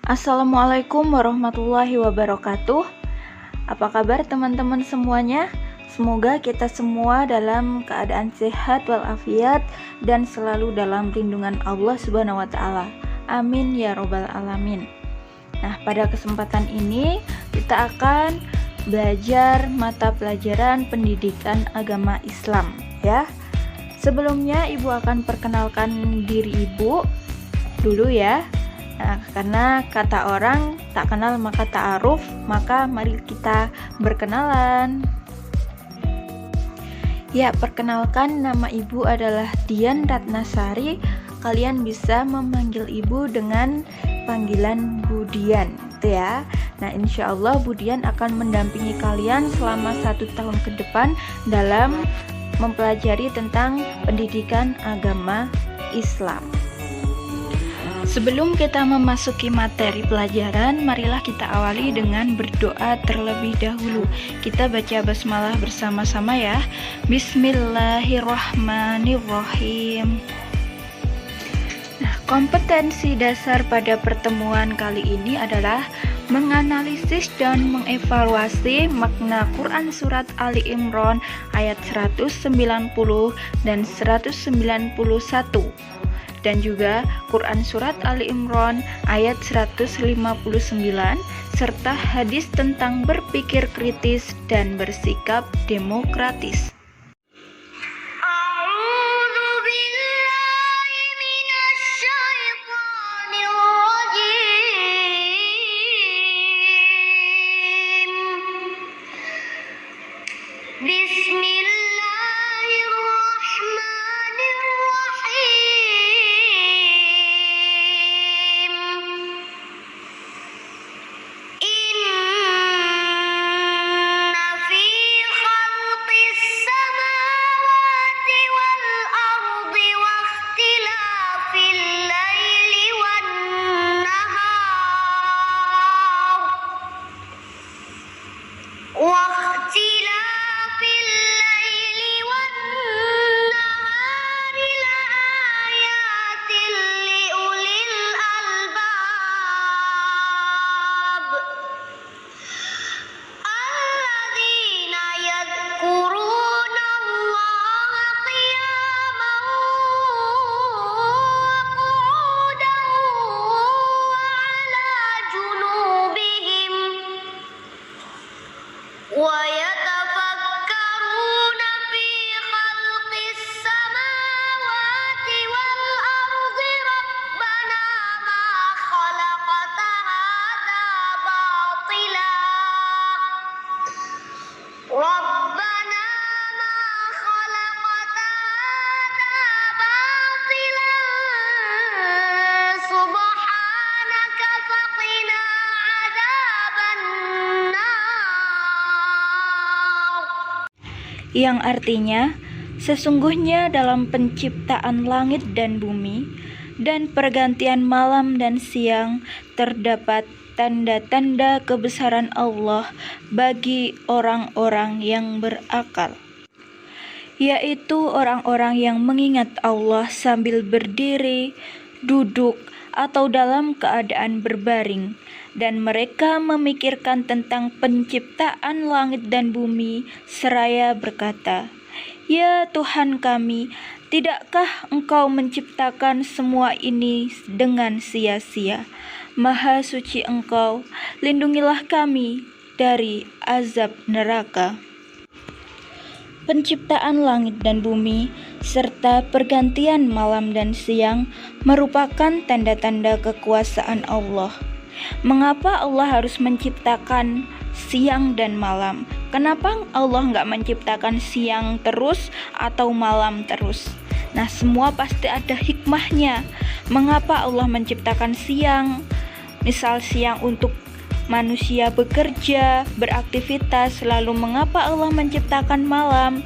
Assalamualaikum warahmatullahi wabarakatuh. Apa kabar teman-teman semuanya? Semoga kita semua dalam keadaan sehat walafiat dan selalu dalam lindungan Allah Subhanahu wa taala. Amin ya robbal alamin. Nah, pada kesempatan ini kita akan belajar mata pelajaran pendidikan agama Islam ya. Sebelumnya Ibu akan perkenalkan diri Ibu dulu ya. Nah, karena kata orang tak kenal maka ta'aruf, maka mari kita berkenalan. Ya, perkenalkan, nama Ibu adalah Dian Ratnasari. Kalian bisa memanggil Ibu dengan panggilan Bu Dian, gitu ya. Nah, insya Allah Bu Dian akan mendampingi kalian selama 1 tahun ke depan dalam mempelajari tentang pendidikan agama Islam. Sebelum kita memasuki materi pelajaran, marilah kita awali dengan berdoa terlebih dahulu. Kita baca basmalah bersama-sama ya. Bismillahirrahmanirrahim. Nah, kompetensi dasar pada pertemuan kali ini adalah menganalisis dan mengevaluasi makna Quran Surat Ali Imran ayat 190 dan 191. Dan juga Quran Surat Ali Imran ayat 159 serta hadis tentang berpikir kritis dan bersikap demokratis. Yang artinya, sesungguhnya dalam penciptaan langit dan bumi dan pergantian malam dan siang terdapat tanda-tanda kebesaran Allah bagi orang-orang yang berakal, yaitu orang-orang yang mengingat Allah sambil berdiri, duduk, atau dalam keadaan berbaring, dan mereka memikirkan tentang penciptaan langit dan bumi seraya berkata, "Ya Tuhan kami, tidakkah Engkau menciptakan semua ini dengan sia-sia? Maha suci Engkau, lindungilah kami dari azab neraka." Penciptaan langit dan bumi serta pergantian malam dan siang merupakan tanda-tanda kekuasaan Allah. Mengapa Allah harus menciptakan siang dan malam? Kenapa Allah nggak menciptakan siang terus atau malam terus? Nah, semua pasti ada hikmahnya. Mengapa Allah menciptakan siang? Misal siang untuk manusia bekerja, beraktivitas, lalu mengapa Allah menciptakan malam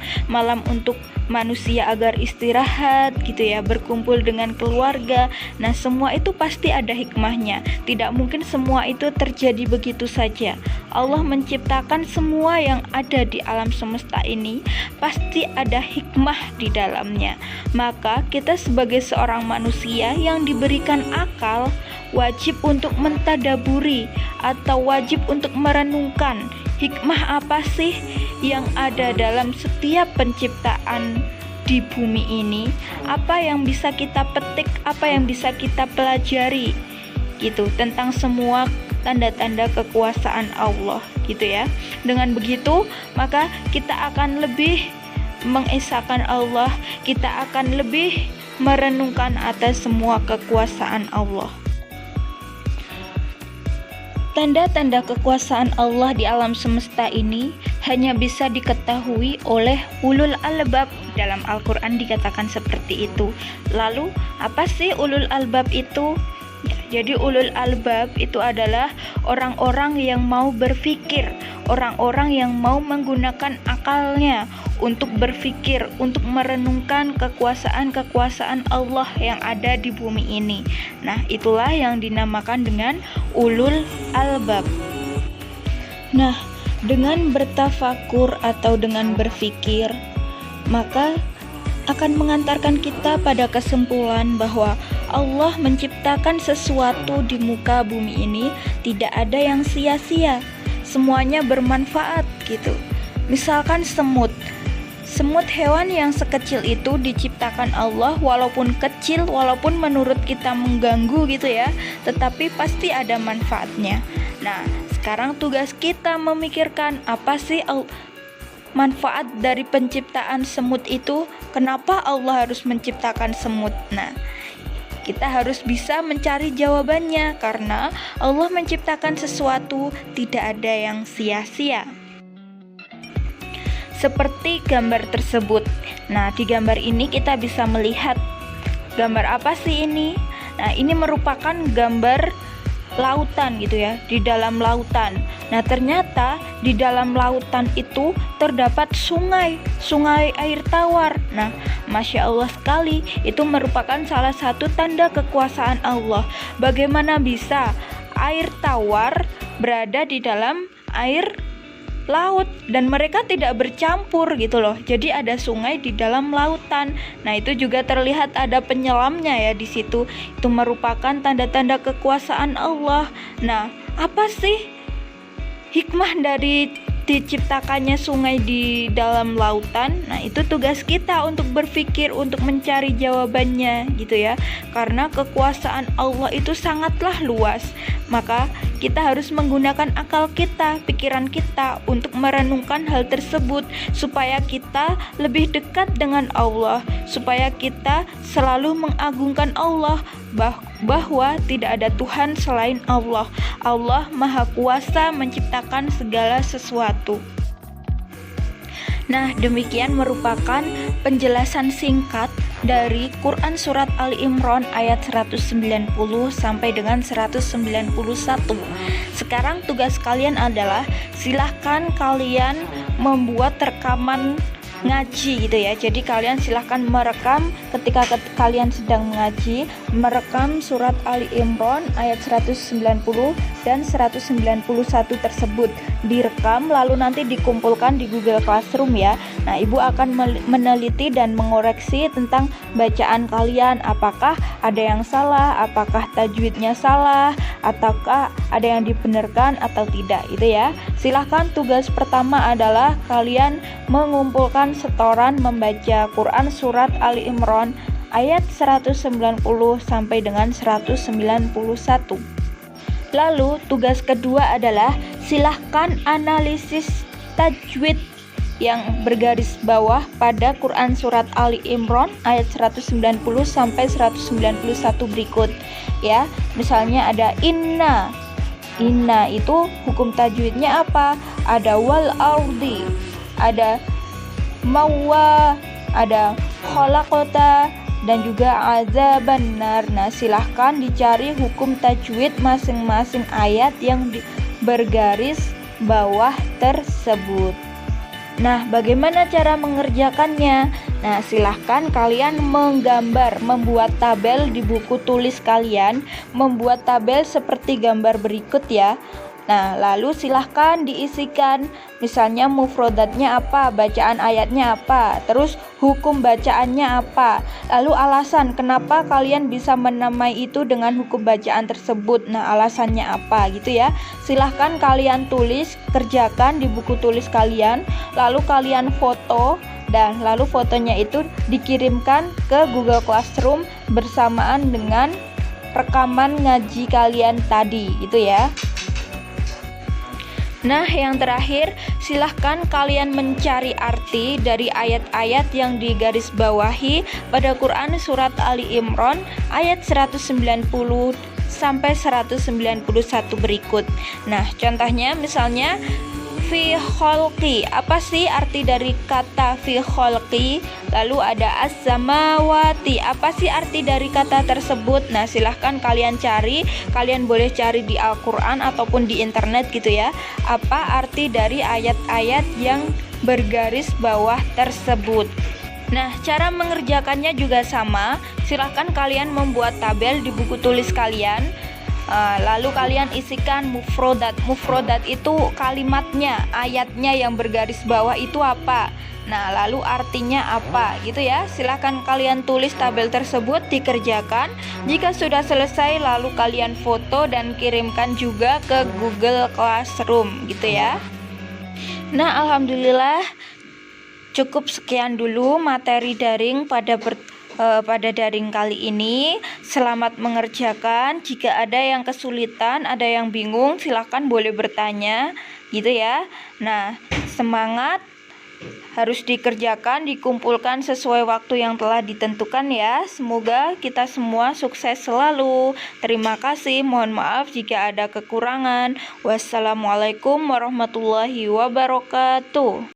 untuk manusia agar istirahat gitu ya, berkumpul dengan keluarga. Nah, semua itu pasti ada hikmahnya. Tidak mungkin semua itu terjadi begitu saja. Allah menciptakan semua yang ada di alam semesta ini pasti ada hikmah di dalamnya. Maka kita sebagai seorang manusia yang diberikan akal wajib untuk mentadaburi atau wajib untuk merenungkan hikmah apa sih yang ada dalam setiap penciptaan di bumi ini, apa yang bisa kita petik, apa yang bisa kita pelajari gitu tentang semua tanda-tanda kekuasaan Allah gitu ya. Dengan begitu maka kita akan lebih mengesahkan Allah, kita akan lebih merenungkan atas semua kekuasaan Allah. Tanda-tanda kekuasaan Allah di alam semesta ini hanya bisa diketahui oleh ulul albab. Dalam Al-Quran dikatakan seperti itu. Lalu apa sih ulul albab itu? Ya, jadi ulul albab itu adalah orang-orang yang mau berpikir, orang-orang yang mau menggunakan akalnya untuk berpikir, untuk merenungkan kekuasaan-kekuasaan Allah yang ada di bumi ini. Nah, itulah yang dinamakan dengan ulul albab. Nah, dengan bertafakur atau dengan berpikir, maka akan mengantarkan kita pada kesimpulan bahwa Allah menciptakan sesuatu di muka bumi ini tidak ada yang sia-sia, semuanya bermanfaat gitu. Misalkan semut hewan yang sekecil itu diciptakan Allah, walaupun kecil, walaupun menurut kita mengganggu gitu ya, tetapi pasti ada manfaatnya. Nah, sekarang tugas kita memikirkan apa sih manfaat dari penciptaan semut itu. Kenapa Allah harus menciptakan semut? Nah, kita harus bisa mencari jawabannya, karena Allah menciptakan sesuatu tidak ada yang sia-sia. Seperti gambar tersebut. Nah, di gambar ini kita bisa melihat gambar apa sih ini? Nah, ini merupakan gambar lautan gitu ya, di dalam lautan. Nah, ternyata di dalam lautan itu terdapat sungai air tawar. Nah, Masya Allah sekali, itu merupakan salah satu tanda kekuasaan Allah. Bagaimana bisa air tawar berada di dalam air laut dan mereka tidak bercampur gitu loh. Jadi ada sungai di dalam lautan. Nah, itu juga terlihat ada penyelamnya ya di situ. Itu merupakan tanda-tanda kekuasaan Allah. Nah, apa sih hikmah dari diciptakannya sungai di dalam lautan? Nah, itu tugas kita untuk berpikir, untuk mencari jawabannya gitu ya. Karena kekuasaan Allah itu sangatlah luas. Maka kita harus menggunakan akal kita, pikiran kita untuk merenungkan hal tersebut supaya kita lebih dekat dengan Allah, supaya kita selalu mengagungkan Allah, bahwa tidak ada Tuhan selain Allah. Allah Maha Kuasa menciptakan segala sesuatu. Nah, demikian merupakan penjelasan singkat dari Quran Surat Ali Imran ayat 190 sampai dengan 191. Sekarang tugas kalian adalah silahkan kalian membuat rekaman ngaji gitu ya. Jadi kalian silahkan merekam ketika kalian sedang mengaji, merekam surat Ali Imran ayat 190 dan 191 tersebut, direkam lalu nanti dikumpulkan di Google Classroom ya. Nah, ibu akan meneliti dan mengoreksi tentang bacaan kalian, apakah ada yang salah, apakah tajwidnya salah, ataukah ada yang dibenarkan atau tidak itu ya. Silahkan tugas pertama adalah kalian mengumpulkan setoran membaca Quran Surat Ali Imran ayat 190 sampai dengan 191. Lalu tugas kedua adalah silahkan analisis tajwid yang bergaris bawah pada Quran Surat Ali Imran ayat 190 sampai 191 berikut ya. Misalnya ada inna itu hukum tajwidnya apa? Ada wal ardi, ada mawa, ada khalaqata, dan juga azaban nar. Nah, silahkan dicari hukum tajwid masing-masing ayat yang bergaris bawah tersebut. Nah, bagaimana cara mengerjakannya? Nah, silahkan kalian menggambar, membuat tabel di buku tulis kalian, membuat tabel seperti gambar berikut ya. Nah, lalu silahkan diisikan, misalnya mufrodatnya apa, bacaan ayatnya apa, terus hukum bacaannya apa, lalu alasan kenapa kalian bisa menamai itu dengan hukum bacaan tersebut. Nah, alasannya apa gitu ya. Silahkan kalian tulis, kerjakan di buku tulis kalian, lalu kalian foto, dan lalu fotonya itu dikirimkan ke Google Classroom bersamaan dengan rekaman ngaji kalian tadi gitu ya. Nah, yang terakhir, silahkan kalian mencari arti dari ayat-ayat yang digarisbawahi pada Quran Surat Ali Imran ayat 190 sampai 191 berikut. Nah, contohnya misalnya fi kholqi. Apa sih arti dari kata fi kholqi? Lalu ada as-samawati. Apa sih arti dari kata tersebut? Nah, silahkan kalian cari. Kalian boleh cari di Al-Quran ataupun di internet gitu ya. Apa arti dari ayat-ayat yang bergaris bawah tersebut? Nah, cara mengerjakannya juga sama. Silahkan kalian membuat tabel di buku tulis kalian. Lalu kalian isikan mufrodat. Mufrodat itu kalimatnya, ayatnya yang bergaris bawah itu apa. Nah, lalu artinya apa gitu ya. Silahkan kalian tulis tabel tersebut, dikerjakan. Jika sudah selesai, lalu kalian foto dan kirimkan juga ke Google Classroom gitu ya. Nah, alhamdulillah cukup sekian dulu materi daring pada daring kali ini. Selamat mengerjakan. Jika ada yang kesulitan, ada yang bingung, silahkan boleh bertanya gitu ya. Nah, semangat, harus dikerjakan, dikumpulkan sesuai waktu yang telah ditentukan ya. Semoga kita semua sukses selalu. Terima kasih, mohon maaf jika ada kekurangan. Wassalamualaikum warahmatullahi wabarakatuh.